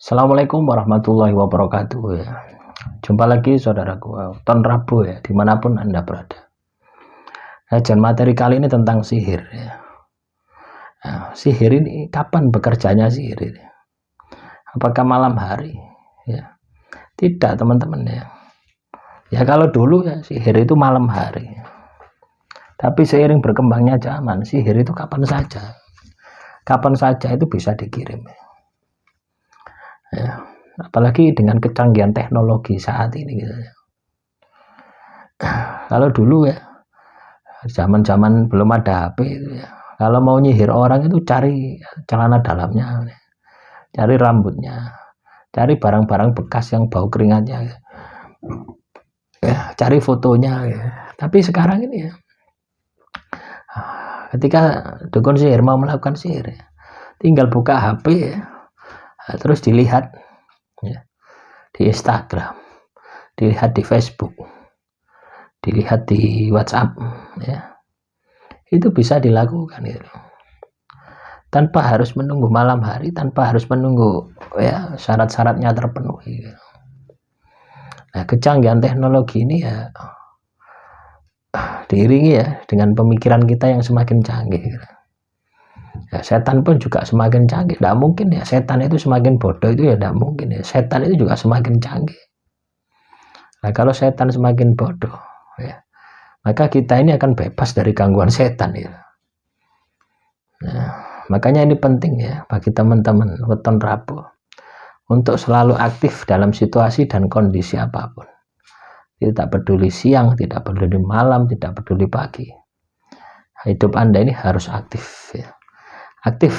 Assalamualaikum warahmatullahi wabarakatuh ya. Jumpa lagi saudaraku, Ton Rabu ya, dimanapun Anda berada. Kajian materi kali ini tentang sihir ya. Nah, sihir ini kapan bekerjanya sihir ini? Apakah malam hari? Ya. Tidak teman-teman ya. Ya kalau dulu ya sihir itu malam hari. Tapi seiring berkembangnya zaman, sihir itu kapan saja. Kapan saja itu bisa dikirim. Ya. Apalagi dengan kecanggihan teknologi saat ini gitu ya. Kalau dulu ya zaman-zaman belum ada HP itu ya, kalau mau nyihir orang itu cari celana dalamnya, cari rambutnya, cari barang-barang bekas yang bau keringatnya ya, cari fotonya ya. Tapi sekarang ini ya, ketika dukun sihir mau melakukan sihir ya, tinggal buka HP ya, terus dilihat ya, di Instagram, dilihat di Facebook, dilihat di WhatsApp ya, itu bisa dilakukan gitu, tanpa harus menunggu malam hari, tanpa harus menunggu ya syarat-syaratnya terpenuhi gitu. Nah kecanggihan teknologi ini ya diiringi ya dengan pemikiran kita yang semakin canggih gitu. Ya, setan pun juga semakin canggih. Tidak mungkin ya setan itu semakin bodoh, itu ya tidak mungkin ya. Setan itu juga semakin canggih. Nah kalau setan semakin bodoh ya, maka kita ini akan bebas dari gangguan setan ya. Nah, makanya ini penting ya bagi teman-teman weton Rabu untuk selalu aktif dalam situasi dan kondisi apapun. Tidak peduli siang, tidak peduli malam, tidak peduli pagi. Hidup Anda ini harus aktif ya. Aktif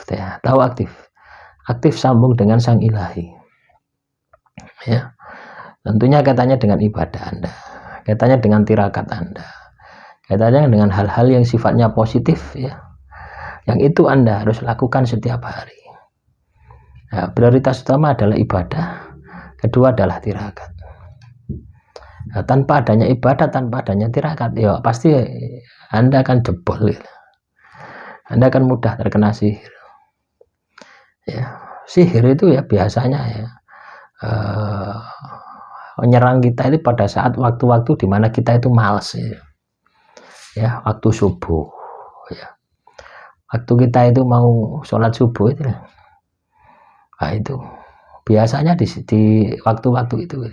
ya, tahu aktif. Aktif sambung dengan Sang Ilahi. Ya. Tentunya kaitannya dengan ibadah Anda, kaitannya dengan tirakat Anda, kaitannya dengan hal-hal yang sifatnya positif ya. Yang itu Anda harus lakukan setiap hari. Nah, prioritas utama adalah ibadah, kedua adalah tirakat. Nah, tanpa adanya ibadah, tanpa adanya tirakat, ya pasti Anda akan jebol. Gitu. Anda akan mudah terkena sihir. Ya, sihir itu ya biasanya ya menyerang kita itu pada saat waktu-waktu di mana kita itu malas ya, waktu subuh ya, waktu kita itu mau sholat subuh itu, nah itu biasanya di waktu-waktu itu.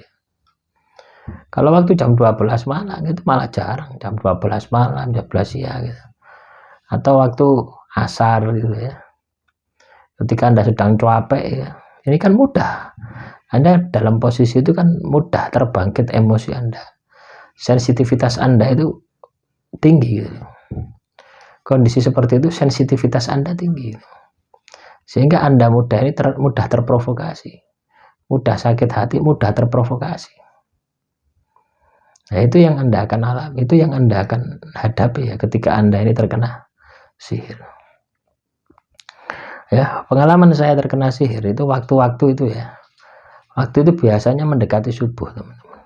Kalau waktu jam 12 malam itu malah jarang, jam 12 malam, jam 12 siang gitu. Atau waktu asar gitu ya, ketika Anda sedang capek ya, ini kan mudah Anda dalam posisi itu kan mudah terbangkit emosi Anda, sensitivitas Anda itu tinggi gitu. Kondisi seperti itu sensitivitas Anda tinggi gitu. Sehingga Anda mudah terprovokasi, mudah sakit hati, mudah terprovokasi. Nah itu yang Anda akan alami, itu yang Anda akan hadapi ya ketika Anda ini terkena sihir. Ya, pengalaman saya terkena sihir itu waktu-waktu itu ya. Waktu itu biasanya mendekati subuh, teman-teman.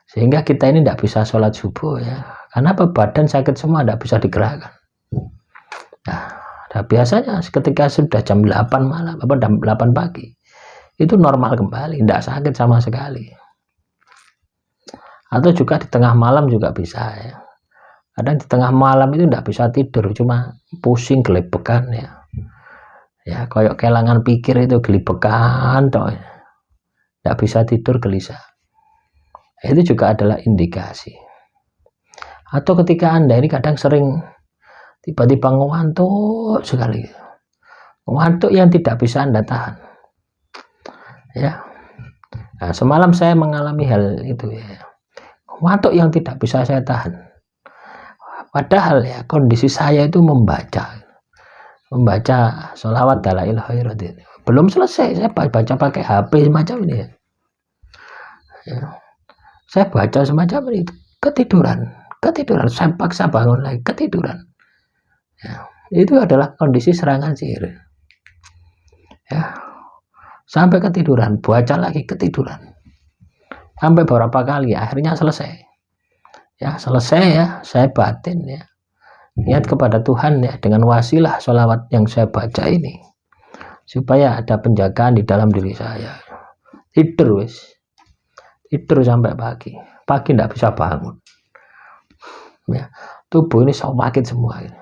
Sehingga kita ini tidak bisa sholat subuh ya. Karena apa? Badan sakit semua, tidak bisa digerakkan. Nah, biasanya ketika sudah jam 8 malam, jam 8 pagi, itu normal kembali, tidak sakit sama sekali. Atau juga di tengah malam juga bisa ya. Kadang di tengah malam itu tidak bisa tidur, cuma pusing gelebekan ya. Ya, kayak kehilangan pikir itu gelebekan toh. Tidak bisa tidur, gelisah. Itu juga adalah indikasi. Atau ketika Anda ini kadang sering tiba-tiba ngantuk sekali, ngantuk yang tidak bisa Anda tahan ya. Nah, semalam saya mengalami hal itu ya, ngantuk yang tidak bisa saya tahan, padahal ya kondisi saya itu membaca sholawat dalail khairat, belum selesai saya baca pakai HP semacam ini ya. Saya baca semacam itu, ketiduran, saya paksa bangun lagi, ketiduran ya. Itu adalah kondisi serangan sihir ya. Sampai ketiduran, baca lagi, ketiduran sampai beberapa kali, akhirnya selesai ya. Selesai ya, saya batin ya, niat kepada Tuhan ya, dengan wasilah sholawat yang saya baca ini, supaya ada penjagaan di dalam diri saya. Tidur sampai pagi tidak bisa bangun, ya, tubuh ini sakit semua gitu.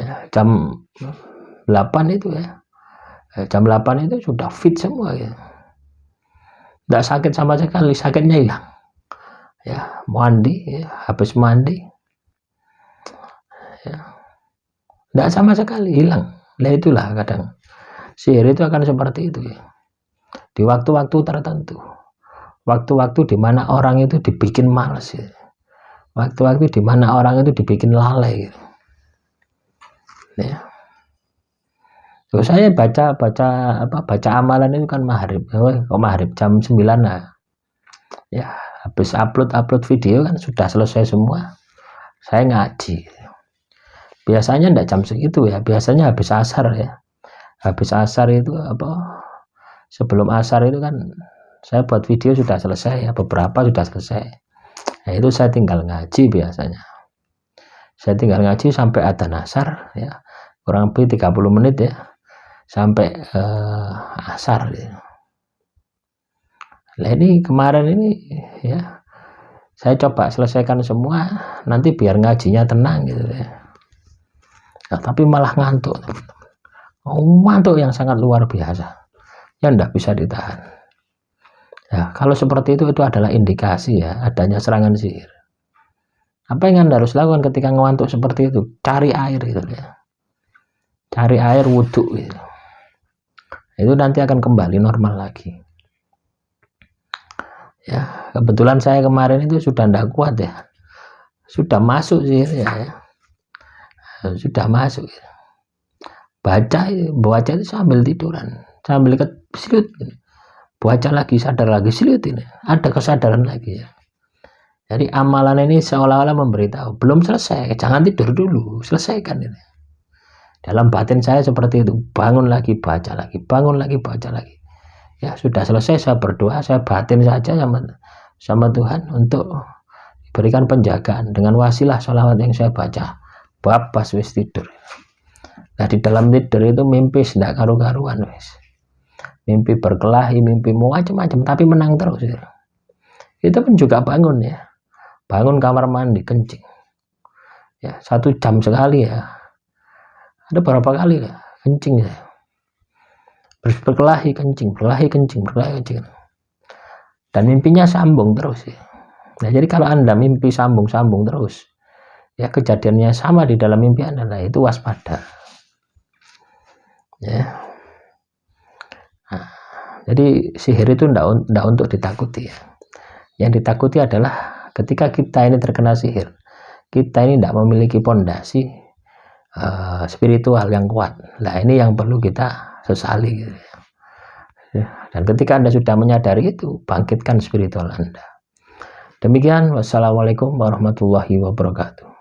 Ya, jam 8 itu ya, jam 8 itu sudah fit semua gitu. Tidak sakit sama sekali, sakitnya hilang. Ya, mandi, ya, habis mandi, ya, tidak sama sekali hilang. Nah itulah kadang sihir itu akan seperti itu ya. Di waktu-waktu tertentu, waktu-waktu di mana orang itu dibikin malas ya. Waktu-waktu di mana orang itu dibikin lalai gitu. Ya. Terus saya baca amalan itu kan maghrib, maghrib jam 9 lah. Ya, habis upload video kan sudah selesai semua. Saya ngaji. Biasanya enggak jam segitu ya, biasanya habis asar ya. Habis asar itu sebelum asar itu kan saya buat video sudah selesai ya, beberapa sudah selesai. Nah, itu saya tinggal ngaji biasanya. Saya tinggal ngaji sampai adzan asar ya. Kurang lebih 30 menit ya. Sampai asar ya. Nah, ini kemarin ini ya saya coba selesaikan semua, nanti biar ngajinya tenang gitu ya. Nah, tapi malah ngantuk, ngantuk yang sangat luar biasa, yang tidak bisa ditahan. Ya, kalau seperti itu adalah indikasi ya adanya serangan sihir. Apa yang Anda harus lakukan ketika ngantuk seperti itu? Cari air gitu ya. Cari air wudhu gitu. Itu nanti akan kembali normal lagi. Ya, kebetulan saya kemarin itu sudah tidak kuat ya. Sudah masuk sihir ya. Sudah masuk ya. Baca itu sambil tiduran, sambil kesilut, baca lagi, sadar lagi, silut ini ada kesadaran lagi ya. Jadi amalan ini seolah-olah memberitahu belum selesai, jangan tidur dulu, selesaikan ini. Dalam batin saya seperti itu, bangun lagi, baca lagi, bangun lagi, baca lagi. Ya sudah selesai, saya berdoa, saya batin saja sama Tuhan untuk diberikan penjagaan dengan wasilah sholawat yang saya baca. Pas wis tidur. Nah di dalam tidur itu mimpi tidak karu-karuan wis. Mimpi berkelahi, mimpi macam-macam, tapi menang terus ya. Itu pun juga bangun ya. Bangun kamar mandi kencing. Ya 1 jam sekali ya. Ada berapa kali ya kencing ya. Berkelahi kencing, berkelahi kencing. Dan mimpinya sambung terus ya. Nah jadi kalau Anda mimpi sambung terus, ya kejadiannya sama di dalam mimpi Anda, nah itu waspada. Ya. Nah, jadi sihir itu tidak untuk ditakuti ya. Yang ditakuti adalah ketika kita ini terkena sihir, kita ini tidak memiliki pondasi spiritual yang kuat. Nah ini yang perlu kita sesali gitu ya. Dan ketika Anda sudah menyadari itu, bangkitkan spiritual Anda. Demikian, wassalamualaikum warahmatullahi wabarakatuh.